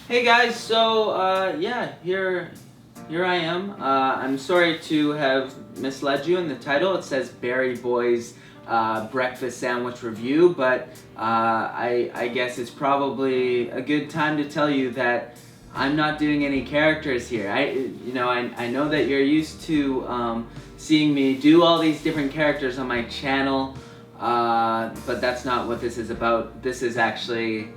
Hey guys, so yeah, here I am. I'm sorry to have misled you in the title. It says Barry Boyz breakfast sandwich review, but I guess it's probably a good time to tell you that I'm not doing any characters here. I know that you're used to seeing me do all these different characters on my channel, but that's not what this is about. This is actually,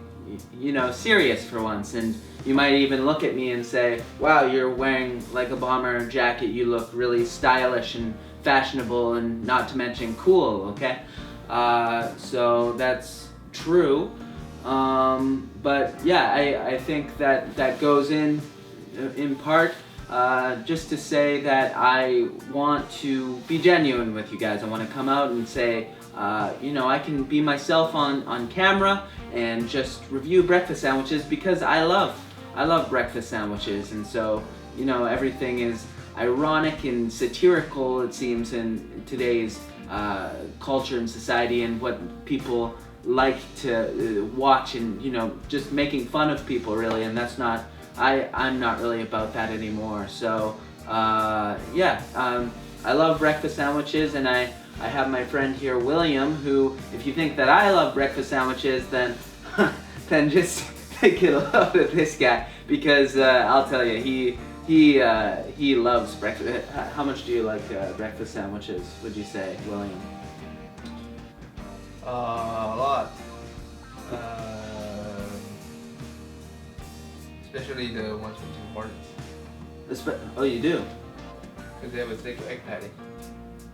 serious for once, and you might even look at me and say, wow, you're wearing like a bomber jacket, you look really stylish and fashionable and not to mention cool, okay? So that's true, but yeah, I think that goes in part just to say that I want to be genuine with you guys. I want to come out and say, I can be myself on camera and just review breakfast sandwiches because I love breakfast sandwiches, and so everything is ironic and satirical, it seems, in today's culture and society, and what people like to watch, and just making fun of people, really, and that's not, I'm not really about that anymore. So yeah, I love breakfast sandwiches, and I have my friend here, William, who, if you think that I love breakfast sandwiches, then then just take it a load of this guy, because I'll tell you, he loves breakfast. How much do you like breakfast sandwiches, would you say, William? A lot. Especially the ones from Tim Hortons. Oh, you do? Because they have a thick egg patty.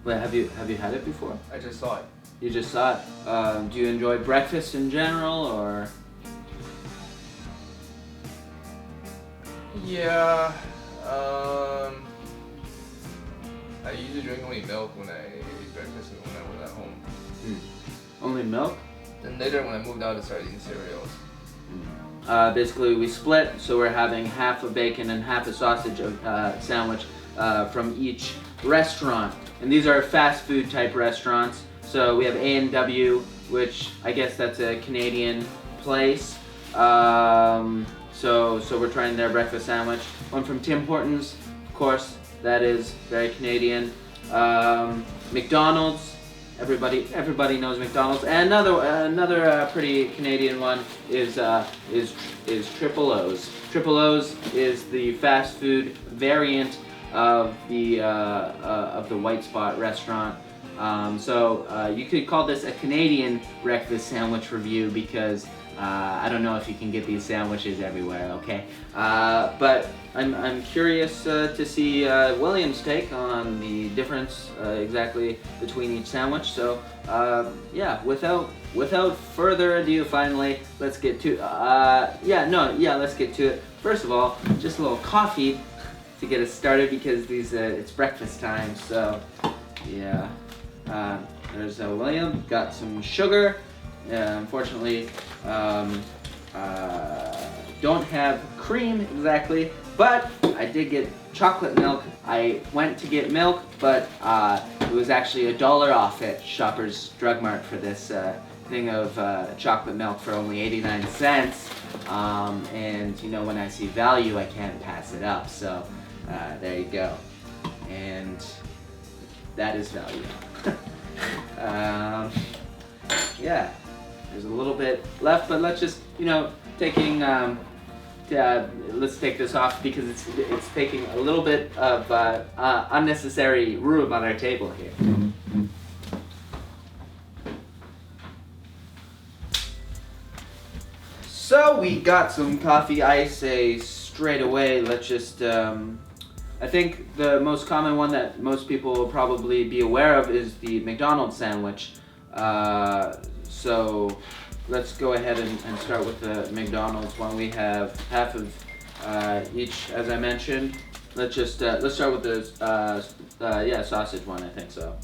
Wait, have you had it before? I just saw it. You just saw it. Do you enjoy breakfast in general, or? Yeah. I usually drink only milk when I eat breakfast and when I was at home. Only milk? Then later when I moved out, I started eating cereals. Basically, we split, so we're having half a bacon and half a sausage sandwich from each restaurant. And these are fast food type restaurants. So we have A&W, which I guess that's a Canadian place. So we're trying their breakfast sandwich. One from Tim Hortons, of course, that is very Canadian. McDonald's, everybody knows McDonald's. And another pretty Canadian one is Triple O's. Triple O's is the fast food variant of the White Spot restaurant. So you could call this a Canadian breakfast sandwich review, because I don't know if you can get these sandwiches everywhere, okay? But I'm curious to see William's take on the difference exactly between each sandwich. So yeah, without further ado, finally, let's get to let's get to it. First of all, just a little coffee to get us started, because it's breakfast time. So yeah, there's William, got some sugar. Unfortunately, don't have cream exactly, but I did get chocolate milk. I went to get milk, but it was actually $1 off at Shoppers Drug Mart for this thing of chocolate milk for only 89 cents. And when I see value, I can't pass it up. So there you go. And that is value. Yeah. There's a little bit left, but let's just, let's take this off, because it's taking a little bit of unnecessary room on our table here. So we got some coffee ice straight away. Let's just, I think the most common one that most people will probably be aware of is the McDonald's sandwich. So let's go ahead and start with the McDonald's one. We have half of each, as I mentioned. Let's start with the sausage one. I think so.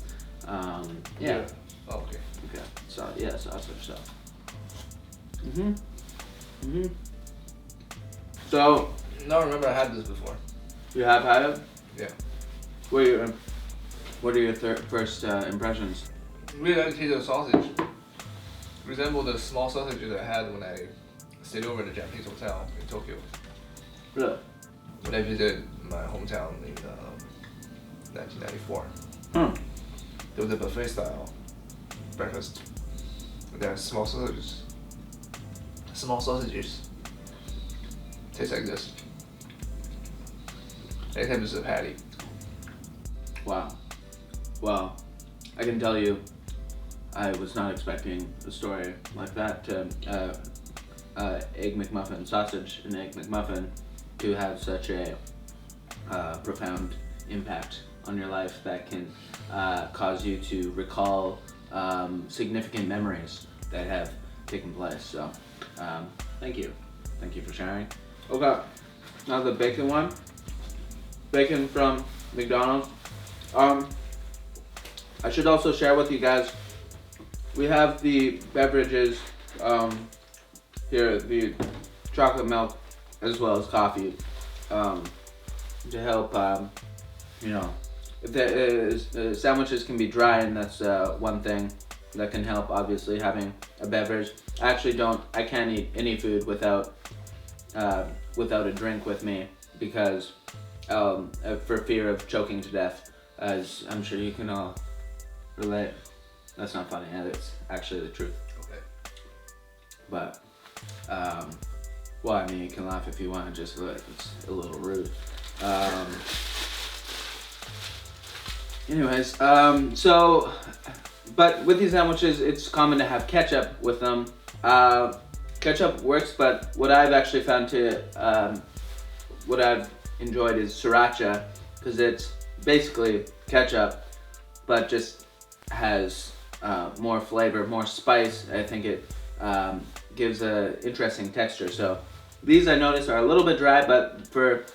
Yeah. Oh, okay. Okay. So yeah, sausage. So. So. No, I remember I had this before. You have had it? Yeah. What are your first impressions? Really like the taste of the sausage. Resembled the small sausages I had when I stayed over at a Japanese hotel in Tokyo. Really? when I visited my hometown in 1994. There was a buffet style breakfast. There are small sausages. Small sausages. Taste like this. Anytime there's a patty. Wow. Well, I can tell you, I was not expecting a story like that to Egg McMuffin, sausage and Egg McMuffin, to have such a profound impact on your life that can cause you to recall significant memories that have taken place. So, thank you. Thank you for sharing. Okay, now the bacon one. Bacon from McDonald's. I should also share with you guys, we have the beverages here, the chocolate milk as well as coffee, to help, you know, if the sandwiches can be dry, and that's one thing that can help, obviously, having a beverage. I can't eat any food without a drink with me, because for fear of choking to death, as I'm sure you can all relate. That's not funny, it's actually the truth. Okay. But, well, I mean, you can laugh if you want, just it's a little rude. Anyways, so, but with these sandwiches, it's common to have ketchup with them. Ketchup works, but what I've actually found what I've enjoyed is sriracha, because it's basically ketchup, but just has more flavor, more spice. I think it gives an interesting texture. So these, I notice, are a little bit dry, but for,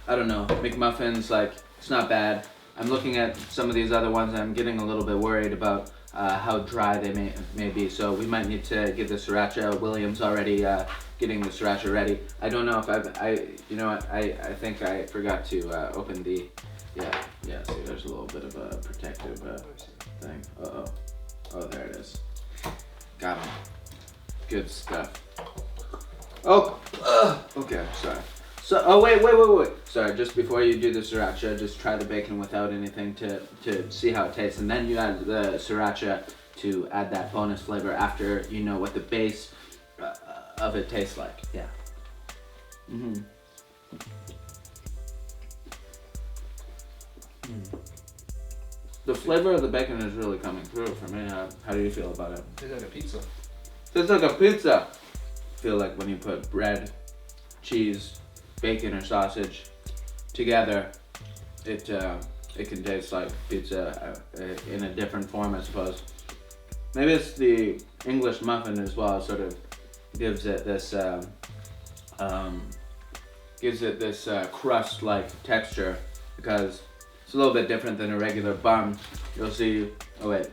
I don't know, McMuffins, like, it's not bad. I'm looking at some of these other ones, and I'm getting a little bit worried about how dry they may be. So we might need to give the sriracha. William's already getting the sriracha ready. I don't know if I think I forgot to open the, yeah, see, there's a little bit of a protective thing. Oh, there it is. Got him. Good stuff. Oh, okay, sorry. So, wait. Sorry, just before you do the sriracha, just try the bacon without anything to see how it tastes. And then you add the sriracha to add that bonus flavor after you know what the base of it tastes like. Yeah. The flavor of the bacon is really coming through for me. How do you feel about it? Tastes like a pizza. Tastes like a pizza. Feel like when you put bread, cheese, bacon or sausage together, it can taste like pizza in a different form, I suppose. Maybe it's the English muffin as well. Sort of gives it this crust-like texture, because it's a little bit different than a regular bun. You'll see. Oh wait,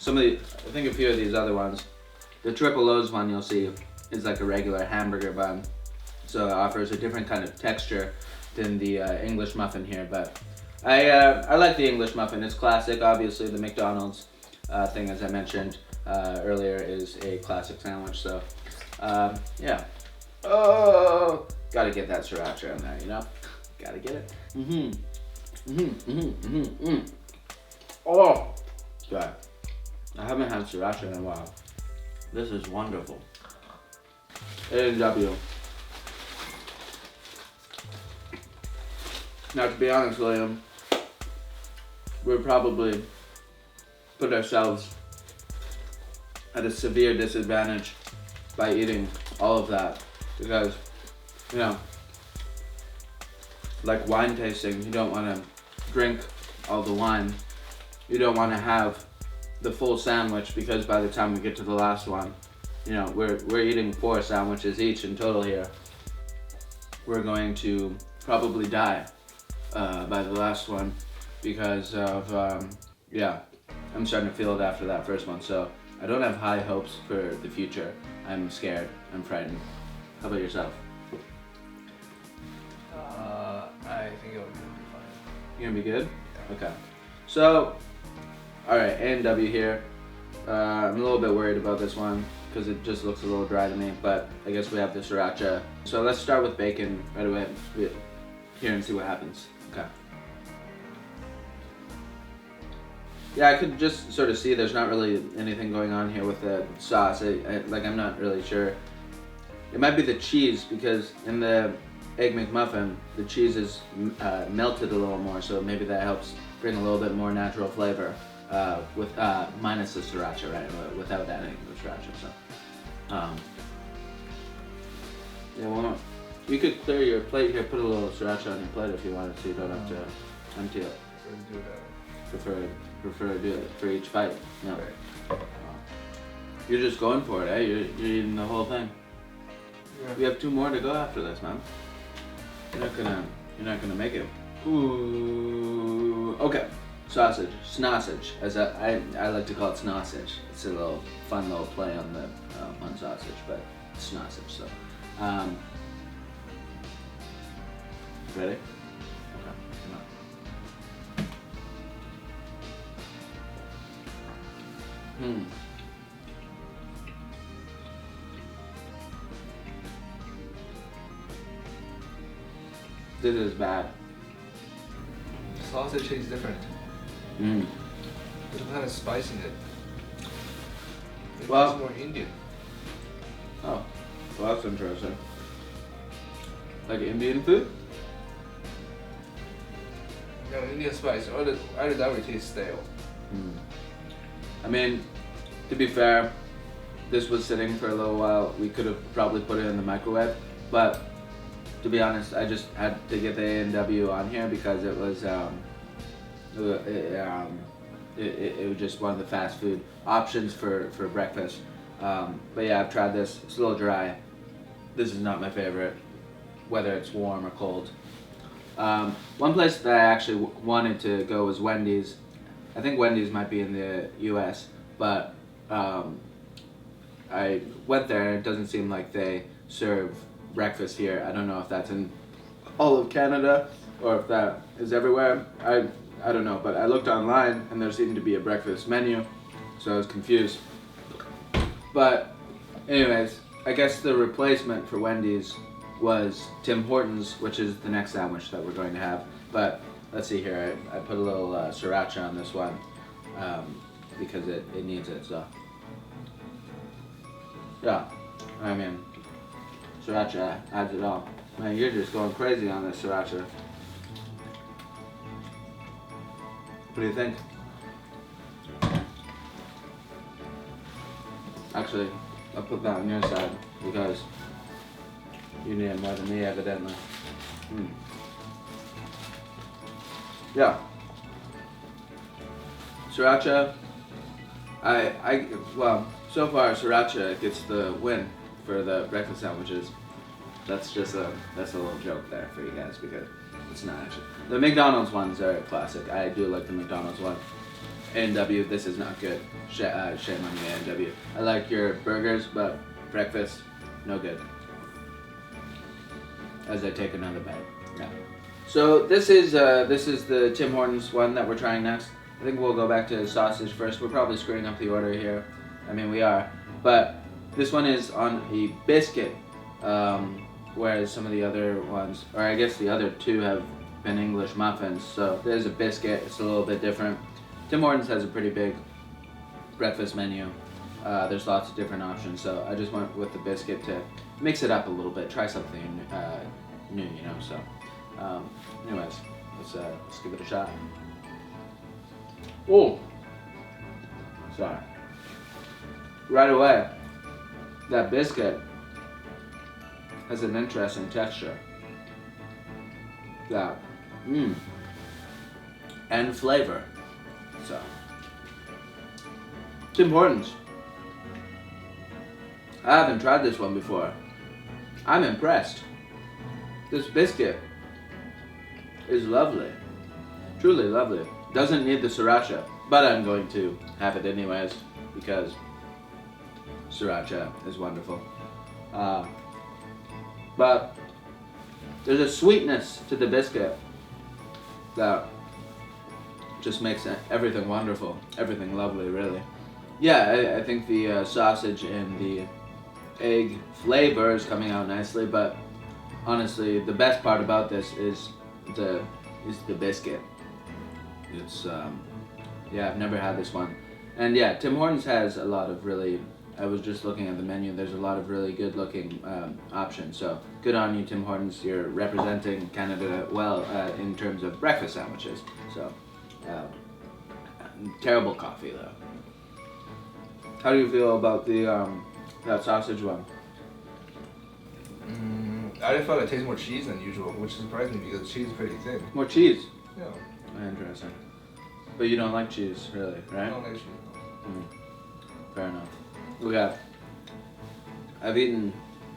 I think a few of these other ones. The Triple O's one you'll see is like a regular hamburger bun. So it offers a different kind of texture than the English muffin here, but I like the English muffin. It's classic. Obviously, the McDonald's thing, as I mentioned earlier, is a classic sandwich. So, yeah. Oh, gotta get that sriracha in there, you know? Gotta get it. Oh, God. I haven't had sriracha in a while. This is wonderful. A&W. Now, to be honest, William, we'd probably put ourselves at a severe disadvantage by eating all of that, because, you know, like wine tasting, you don't want to drink all the wine. You don't want to have the full sandwich, because by the time we get to the last one, you know, we're eating 4 sandwiches each in total here. We're going to probably die by the last one, because of, I'm starting to feel it after that first one. So I don't have high hopes for the future. I'm scared. I'm frightened. How about yourself? I think it would be fine. You gonna be good? Yeah. Okay. So, all right, A&W here. I'm a little bit worried about this one, because it just looks a little dry to me, but I guess we have the sriracha. So let's start with bacon right away here and see what happens. Okay. Yeah, I could just sort of see there's not really anything going on here with the sauce. I'm not really sure. It might be the cheese, because in the Egg McMuffin, the cheese is melted a little more, so maybe that helps bring a little bit more natural flavor with minus the sriracha, right? Without adding the sriracha. So, yeah, well, you could clear your plate here, put a little sriracha on your plate if you wanted, so you don't have to empty it. Do that. Prefer to do it for each bite. No. Right. You're just going for it, eh? You're eating the whole thing. Yeah. We have 2 more to go after this, man. You're not gonna make it. Ooh. Okay. Sausage, snossage, as I like to call it snossage. It's a little fun little play on the on sausage, but it's snossage. So, ready? Okay. Come on. This is bad. Sausage tastes different. Mm. There's some kind of spice in it. It Well- tastes more Indian. Oh, well, that's interesting. Like Indian food? No, Indian spice. Either that or it tastes stale. I mean, to be fair, this was sitting for a little while. We could have probably put it in the microwave, but to be honest, I just had to get the A&W on here because it was it was just one of the fast food options for breakfast. But yeah, I've tried this. It's a little dry. This is not my favorite, whether it's warm or cold. One place that I actually wanted to go was Wendy's. I think Wendy's might be in the U.S., but I went there and it doesn't seem like they serve breakfast here. I don't know if that's in all of Canada or if that is everywhere. I don't know, but I looked online and there seemed to be a breakfast menu, so I was confused. But anyways, I guess the replacement for Wendy's was Tim Hortons, which is the next sandwich that we're going to have. But let's see here, I put a little sriracha on this one because it needs it, so. Yeah, I mean, sriracha adds it all. Man, you're just going crazy on this sriracha. What do you think? Actually, I'll put that on your side because you need it more than me, evidently. Yeah. Sriracha. Well, so far sriracha gets the win for the breakfast sandwiches. That's a little joke there for you guys because it's not actually. The McDonald's ones are a classic. I do like the McDonald's one. A&W, this is not good. Shame on you, A&W. I like your burgers, but breakfast, no good. As I take another bite. Yeah. So this is the Tim Hortons one that we're trying next. I think we'll go back to sausage first. We're probably screwing up the order here. I mean, we are. But this one is on a biscuit, whereas some of the other ones, or I guess the other two have been English muffins. So there's a biscuit. It's a little bit different. Tim Hortons has a pretty big breakfast menu. There's lots of different options. So I just went with the biscuit to mix it up a little bit, try something new, you know. So, anyways, let's give it a shot. Oh, sorry. Right away, that biscuit has an interesting texture. Yeah, and flavor. So, Tim Hortons. I haven't tried this one before. I'm impressed. This biscuit is lovely. Truly lovely. Doesn't need the sriracha, but I'm going to have it anyways because sriracha is wonderful. But there's a sweetness to the biscuit that just makes everything wonderful, everything lovely, really. Yeah, I think the sausage and the egg flavor is coming out nicely, but honestly, the best part about this the the biscuit. It's yeah, I've never had this one, and yeah, Tim Hortons has a lot of really. I was just looking at the menu. There's a lot of really good-looking options. So good on you, Tim Hortons. You're representing Canada well in terms of breakfast sandwiches. So terrible coffee though. How do you feel about the that sausage one? I just felt it tasted more cheese than usual, which surprised me because the cheese is pretty thin. More cheese. Yeah. Interesting. But you don't like cheese, really, I right? don't like cheese. Fair enough. Okay. I've eaten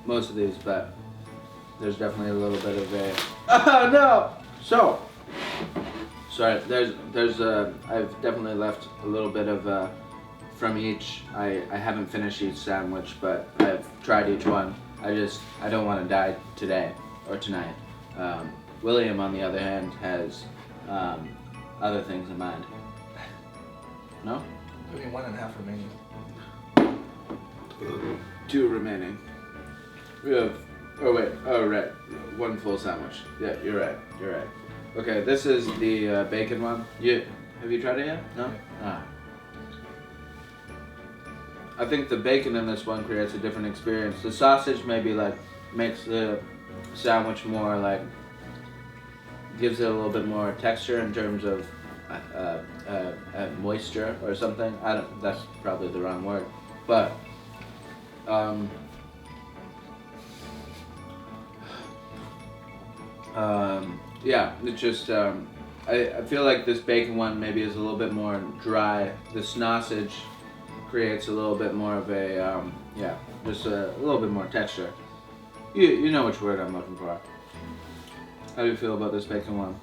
most of these, but there's definitely a little bit of a. Oh no! So. Sorry. There's I've definitely left a little bit of from each. I haven't finished each sandwich, but I've tried each one. I don't want to die today or tonight. William, on the other hand, has other things in mind. No? Only 1.5 remaining. 2 remaining. We have. Oh wait. Oh right. 1 full sandwich. Yeah, you're right. You're right. Okay, this is the bacon one. Have you tried it yet? No. Ah. I think the bacon in this one creates a different experience. The sausage maybe like makes the sandwich more like gives it a little bit more texture in terms of moisture or something. That's probably the wrong word, but yeah, it's just I feel like this bacon one maybe is a little bit more dry. The sausage creates a little bit more of a yeah, just a little bit more texture. You know which word I'm looking for. How do you feel about this bacon one?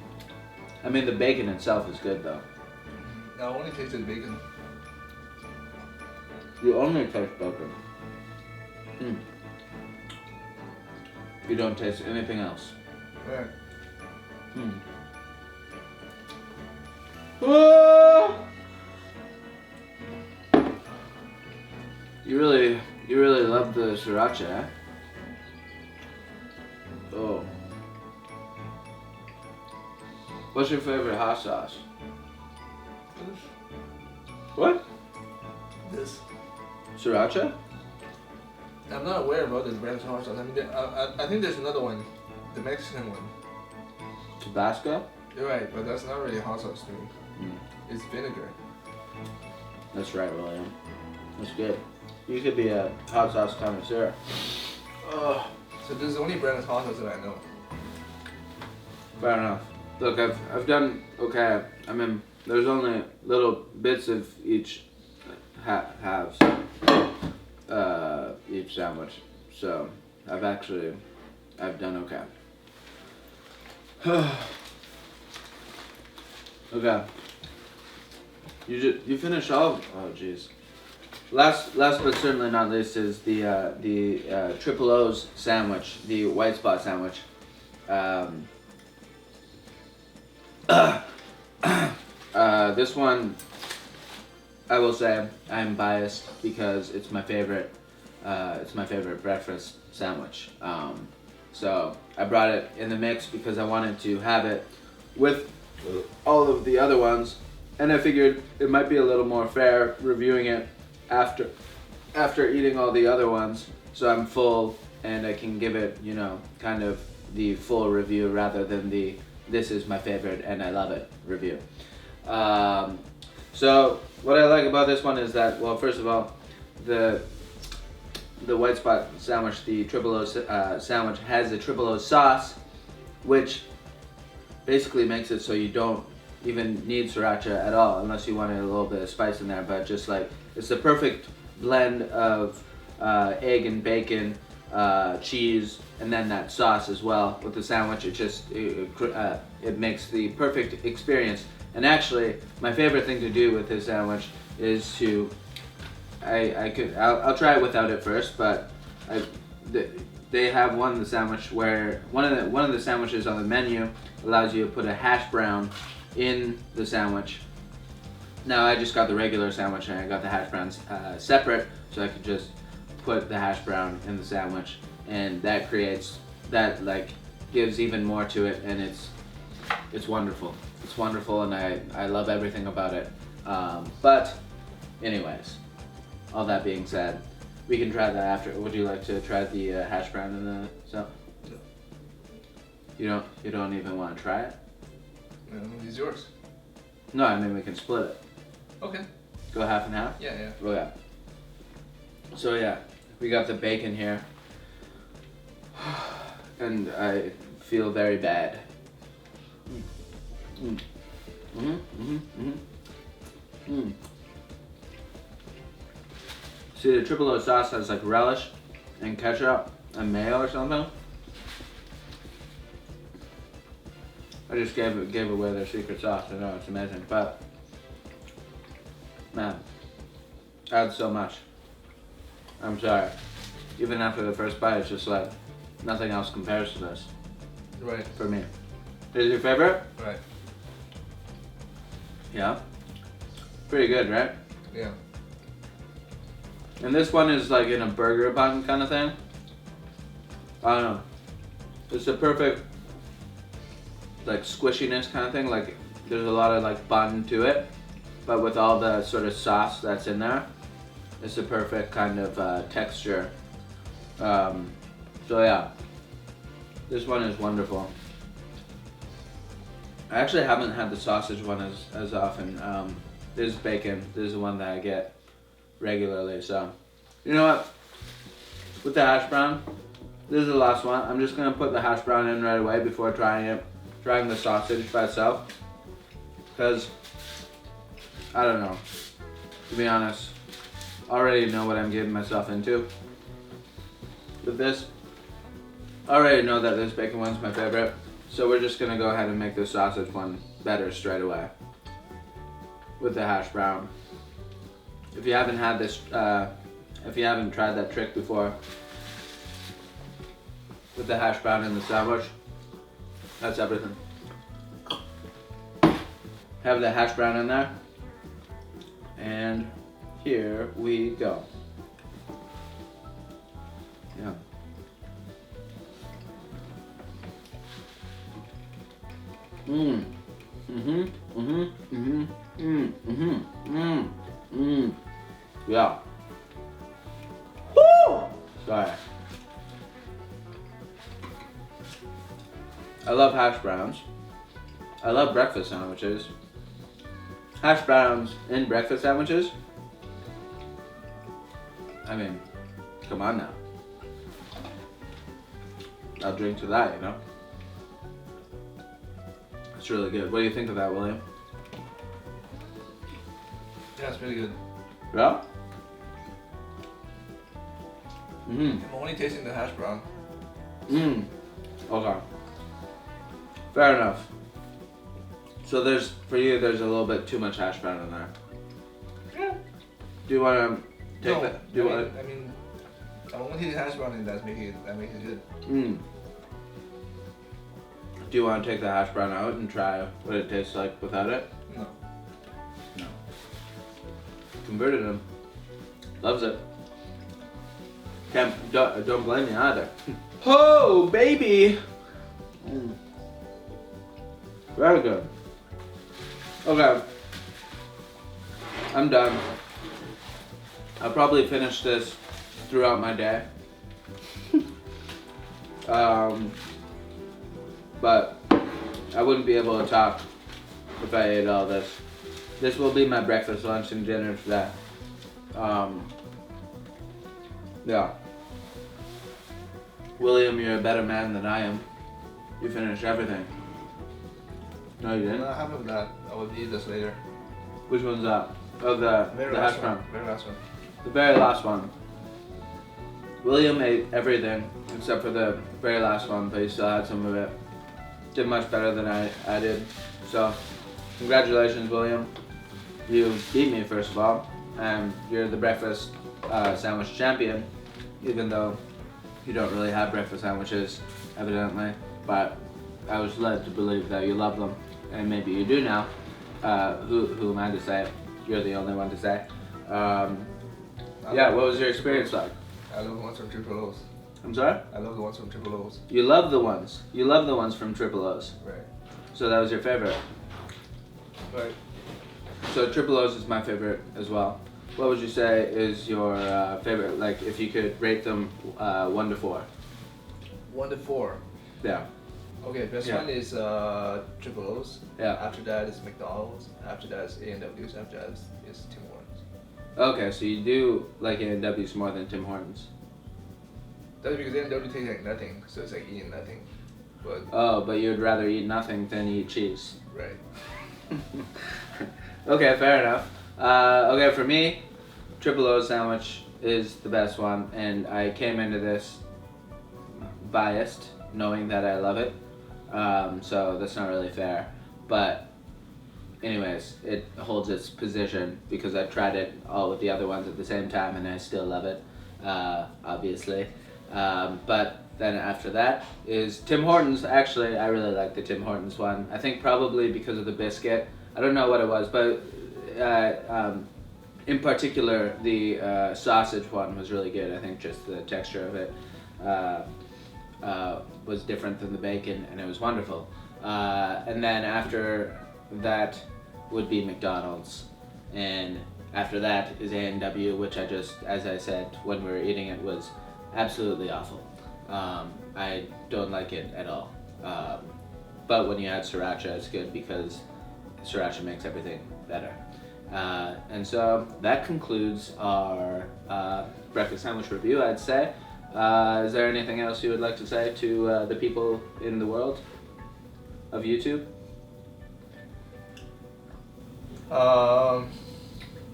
I mean, the bacon itself is good though. I only tasted bacon. You only taste bacon. You don't taste anything else. Right. Oh! You really love the sriracha, eh? Oh. What's your favorite hot sauce? This. What? This. Sriracha? I'm not aware about this brand hot sauce. I mean, I think there's another one, the Mexican one. Tabasco? You're right, but that's not really hot sauce to me. It's vinegar. That's right, William. That's good. You could be a hot sauce connoisseur. So this is the only brand of hot sauce that I know. Fair enough. Look, I've done okay. I mean, there's only little bits of each halves each sandwich, so I've done okay. Okay. You finish all. Oh jeez. Last but certainly not least is the Triple O's sandwich, the white spot sandwich. This one, I will say, I'm biased because it's my favorite. It's my favorite breakfast sandwich. So I brought it in the mix because I wanted to have it with all of the other ones, and I figured it might be a little more fair reviewing it after eating all the other ones, so I'm full and I can give it, kind of the full review rather than the this is my favorite and I love it review. So what I like about this one is that, well, first of all, the white spot sandwich, the Triple O sandwich has a Triple O sauce, which basically makes it so you don't even need sriracha at all unless you wanted a little bit of spice in there, but just like it's the perfect blend of egg and bacon, cheese, and then that sauce as well with the sandwich. It makes the perfect experience. And actually, my favorite thing to do with this sandwich is to I'll try it without it first, but they have one sandwich where one of the sandwiches on the menu allows you to put a hash brown in the sandwich. Now I just got the regular sandwich and I got the hash browns separate, so I could just put the hash brown in the sandwich, and that creates that like gives even more to it, and it's wonderful. It's wonderful, and I love everything about it. But anyways, all that being said, we can try that after. Would you like to try the hash brown in the so? No. You don't even want to try it? No, it's yours. No, I mean we can split it. Okay. Go half and half? Yeah, yeah. Oh yeah. So yeah, we got the bacon here. And I feel very bad. See, the triple O sauce has like relish and ketchup and mayo or something. I just gave away their secret sauce. I know, it's amazing, but man, I had so much. I'm sorry. Even after the first bite, it's just like nothing else compares to this. Right. For me. Is it your favorite? Right. Yeah. Pretty good, right? Yeah. And this one is like in a burger bun kind of thing. I don't know. It's the perfect like squishiness kind of thing. Like there's a lot of like bun to it, but with all the sort of sauce that's in there, it's the perfect kind of texture. So yeah, this one is wonderful. I actually haven't had the sausage one as often. This is bacon. This is the one that I get regularly. So, you know what? With the hash brown, this is the last one. I'm just gonna put the hash brown in right away before trying the sausage by itself. Cause I don't know. To be honest, I already know what I'm getting myself into. With this, I already know that this bacon one's my favorite. So we're just gonna go ahead and make the sausage one better straight away with the hash brown. If you haven't had this, if you haven't tried that trick before with the hash brown in the sandwich, that's everything. Have the hash brown in there, and here we go. Yeah. Yeah. Woo! Sorry. I love hash browns. I love breakfast sandwiches. Hash browns in breakfast sandwiches? I mean, come on now. I'll drink to that, you know? It's really good. What do you think of that, William? Yeah, it's pretty good. Yeah? I'm only tasting the hash brown. Okay. Fair enough. So for you, there's a little bit too much hash brown in there. Yeah. Do you want to take No, that? I mean, I'm only tasting hash brown and that makes it good. Do you want to take the hash brown out and try what it tastes like without it? No. No. Converted him. Loves it. Don't blame me either. Oh, baby! Very good. Okay. I'm done. I'll probably finish this throughout my day. But I wouldn't be able to talk if I ate all this. This will be my breakfast, lunch, and dinner today. Yeah. William, you're a better man than I am. You finished everything. No, you didn't? No, I haven't that. I will eat this later. Which one's that? Oh, the hash brown. Very last one. The very last one. William ate everything except for the very last one, but he still had some of it. Did much better than I did. So, congratulations, William. You beat me, first of all, and you're the breakfast sandwich champion, even though you don't really have breakfast sandwiches, evidently. But I was led to believe that you love them, and maybe you do now. Who am I to say? you're the only one to say. Yeah, what was your experience like? I love the ones from Triple O's. I'm sorry? I love the ones from Triple O's. You love the ones. You love the ones from Triple O's. Right. So that was your favorite. Right. So Triple O's is my favorite as well. What would you say is your favorite? Like, if you could rate them 1 to 4. 1 to 4. Yeah. Okay, best Yeah. one is Triple O's. Yeah. After that is McDonald's. After that is A&W's. After that is Tim Hortons. Okay, so you do like A&W's more than Tim Hortons. That's because A&W tastes like nothing, so it's like eating nothing. But Oh, but you'd rather eat nothing than eat cheese. right. Okay, fair enough. Okay, for me, Triple O sandwich is the best one, and I came into this biased, knowing that I love it. So that's not really fair. But anyways, it holds its position because I tried it all with the other ones at the same time, and I still love it, obviously. But then after that is Tim Hortons. Actually, I really like the Tim Hortons one. I think probably because of the biscuit. I don't know what it was, but in particular, the sausage one was really good. I think just the texture of it was different than the bacon, and it was wonderful. And then after that would be McDonald's, and after that is A&W, which I just, as I said when we were eating it, was absolutely awful. I don't like it at all. But when you add sriracha, it's good because sriracha makes everything better. And so that concludes our breakfast sandwich review, I'd say. Is there anything else you would like to say to the people in the world of YouTube?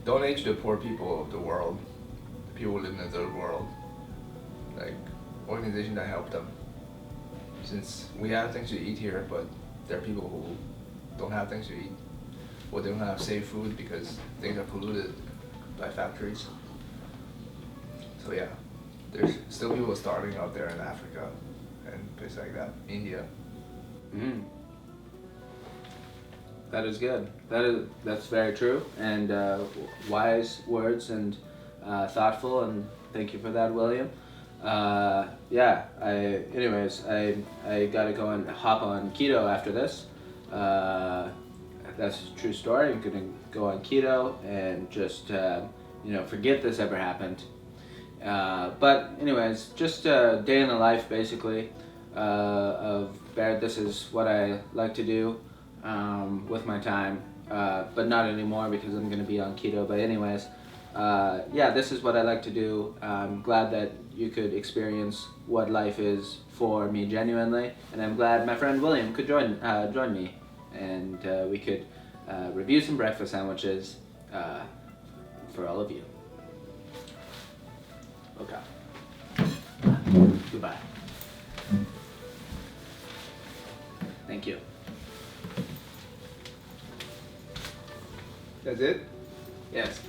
Donate to the poor people of the world, the people who live in the third world, like organizations that help them. Since we have things to eat here, but there are people who don't have things to eat, or they don't have safe food because things are polluted by factories. So yeah, there's still people starving out there in Africa and places like that, India. Mm. That is good. That's very true, and wise words, and thoughtful, and thank you for that, William. Yeah. Anyways, I gotta go and hop on keto after this. That's a true story. I'm gonna go on keto and just forget this ever happened. But anyways, just a day in the life basically of Barret. This is what I like to do with my time, but not anymore because I'm gonna be on keto. But anyways, yeah, this is what I like to do. I'm glad that you could experience what life is for me genuinely, and I'm glad my friend William could join me, and we could review some breakfast sandwiches for all of you. Okay. Goodbye. Thank you. That's it? Yes.